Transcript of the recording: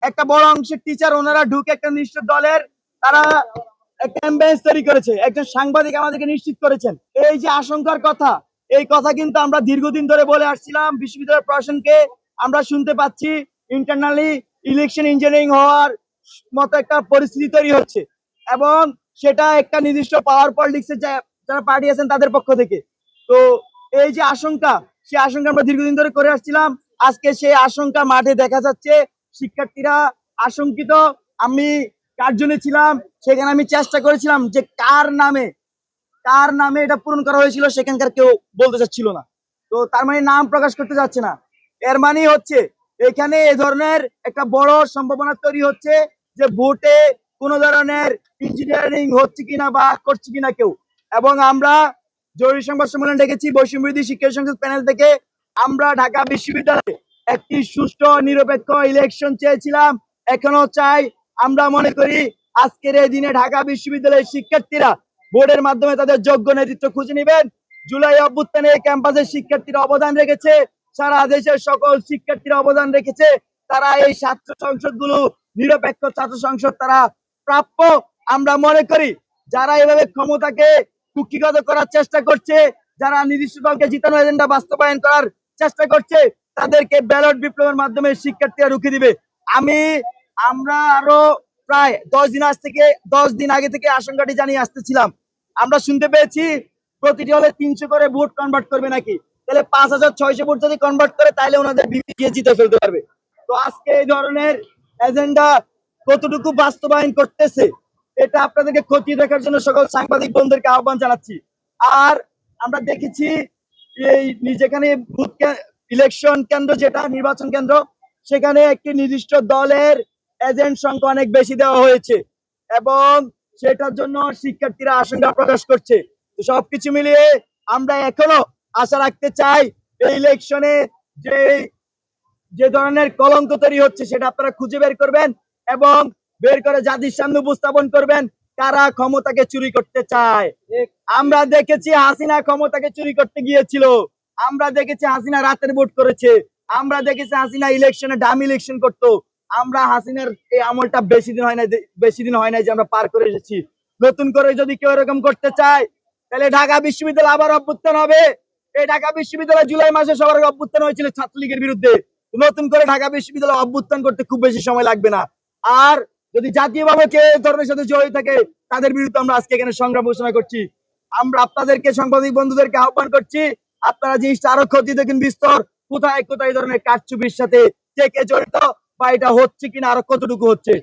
একটা বড় অংশের টিচার ওনারা ঢুকে একটা নির্দিষ্ট দলের তারা একটা অ্যাম্বিয়েন্স তৈরি করেছে। একজন সাংবাদিক আমাদেরকে নিশ্চিত করেছেন এই যে আশঙ্কার কথা, এই কথা কিন্তু আমরা দীর্ঘদিন ধরে বলে আসছিলাম বিশ্ববিদ্যালয় প্রশাসনকে। আমরা শুনতে পাচ্ছি ইন্টারনালি ইলেকশন ইঞ্জিনিয়ারিং হওয়ার মতো একটা পরিস্থিতি তৈরি হচ্ছে, এবং সেটা একটা নির্দিষ্ট পাওয়ার পলিটিক্সের যারা পার্টি আছেন তাদের পক্ষ থেকে। তো এই যে আশঙ্কা, সেই আশঙ্কা আমরা দীর্ঘদিন ধরে করে আসছিলাম। আজকে সেই আশঙ্কা মাঠে দেখা যাচ্ছে। শিক্ষার্থীরা আশঙ্কিত। আমি কার্জনে ছিলাম, সেখানে আমি চেষ্টা করেছিলাম যে কার নামে এটা পূরণ করা হয়েছিল, সেখানকার কেউ বলতে চাচ্ছিল না। তো তার মানে নাম প্রকাশ করতে যাচ্ছে না। এর মানে হচ্ছে এখানে এ ধরনের একটা বড় সম্ভাবনা তৈরি হচ্ছে যে ভোটে কোন ধরনের ইঞ্জিনিয়ারিং হচ্ছে কিনা বা করছে কিনা কেউ। এবং আমরা জরুরি সংবাদ সম্মেলন ডেকেছি বৈষম্যবিরোধী শিক্ষা সংসদ প্যানেল থেকে। আমরা ঢাকা বিশ্ববিদ্যালয়ে একটি সুষ্ঠু নিরপেক্ষ ইলেকশন চেয়েছিলাম, এখনো চাই। আমরা মনে করি আজকের এই দিনে ঢাকা বিশ্ববিদ্যালয়ের শিক্ষার্থীরা ভোটের মাধ্যমে তাদের যোগ্য নেতৃত্ব খুঁজে নেবেন। জুলাই অভ্যুত্থানে ক্যাম্পাসের শিক্ষার্থীরা অবদান রেখেছে, সারা দেশের সকল শিক্ষার্থীরা অবদান রেখেছে। তারা এই ছাত্র সংসদ গুলো নিরপেক্ষ ছাত্র সংসদ তারা প্রাপ্য। আমরা মনে করি যারা এভাবে ক্ষমতাকে কুক্ষিগত করার চেষ্টা করছে, যারা নির্দিষ্ট দলকে জিতানো এজেন্ডা বাস্তবায়ন করার চেষ্টা করছে, তাদেরকে ব্যালট বিপ্লবের মাধ্যমে শিক্ষার্থীরা রুখে দিবে। আমরা আরো প্রায় 10 দিন আগে থেকে আশঙ্কাটি জানিয়ে আসতেছিলাম। আমরা শুনতে পেয়েছি প্রতিটি হলে 300 করে ভোট কনভার্ট করবে নাকি। তাহলে 5600 ভোট যদি কনভার্ট করে তাহলে ওনাদের বিপিকে জিতে ফেলতে পারবে। তো আজকে এই ধরনের এজেন্ডা কতটুকু বাস্তবায়ন করতেছে এটা আপনাদেরকে খতিয়ে দেখার জন্য সকল সাংবাদিক বন্ধুদেরকে আহ্বান জানাচ্ছি। আর আমরা দেখেছি এই যেখানে বুথ ইলেকশন কেন্দ্র, যেটা নির্বাচন কেন্দ্র, সেখানে একটি নির্দিষ্ট দলের এজেন্ট সংখ্যা অনেক বেশি দেওয়া হয়েছে, এবং সেটার জন্য শিক্ষার্থীরা আশঙ্কা প্রকাশ করছে। তো সবকিছু মিলিয়ে আমরা এখনো আশা রাখতে চাই এই ইলেকশনে যে যে ধরনের কলঙ্ক তৈরি হচ্ছে সেটা আপনারা খুঁজে বের করবেন, এবং বের করে জাতির সামনে উপস্থাপন করবেন কারা ক্ষমতাকে চুরি করতে চায়। আমরা দেখেছি হাসিনা ক্ষমতাকে চুরি করতে গিয়েছিল, আমরা দেখেছি হাসিনা রাতের ভোট করেছে, আমরা দেখেছি হাসিনা ইলেকশনে ডামি ইলেকশন করতো। আমরা হাসিনার এই আমলটা বেশি দিন হয় নাই যে আমরা পার করে এসেছি। নতুন করে যদি কেউ এরকম করতে চায় তাহলে ঢাকা বিশ্ববিদ্যালয় আবার অভ্যুত্থান হবে। এই ঢাকা বিশ্ববিদ্যালয় জুলাই মাসে সবার অভ্যুত্থান হয়েছিল ছাত্রলীগের বিরুদ্ধে। নতুন করে ঢাকা বিশ্ববিদ্যালয় অভ্যুত্থান করতে খুব বেশি সময় লাগবে না। আর যদি জাতীয়ভাবে কেউ ধরনের সাথে জড়িত থাকে তাদের বিরুদ্ধে আমরা আজকে এখানে সংগ্রাম ঘোষণা করছি। আমরা আপনাদেরকে সাংবাদিক বন্ধুদেরকে আহ্বান করছি, আপনারা জিনিসটা আরো খতিয়ে দেখেন বিস্তর, কোথায় কোথায় ধরনের কারচুপির সাথে কে কে জড়িত, বা এটা হচ্ছে কিনা, আরো কতটুকু হচ্ছে।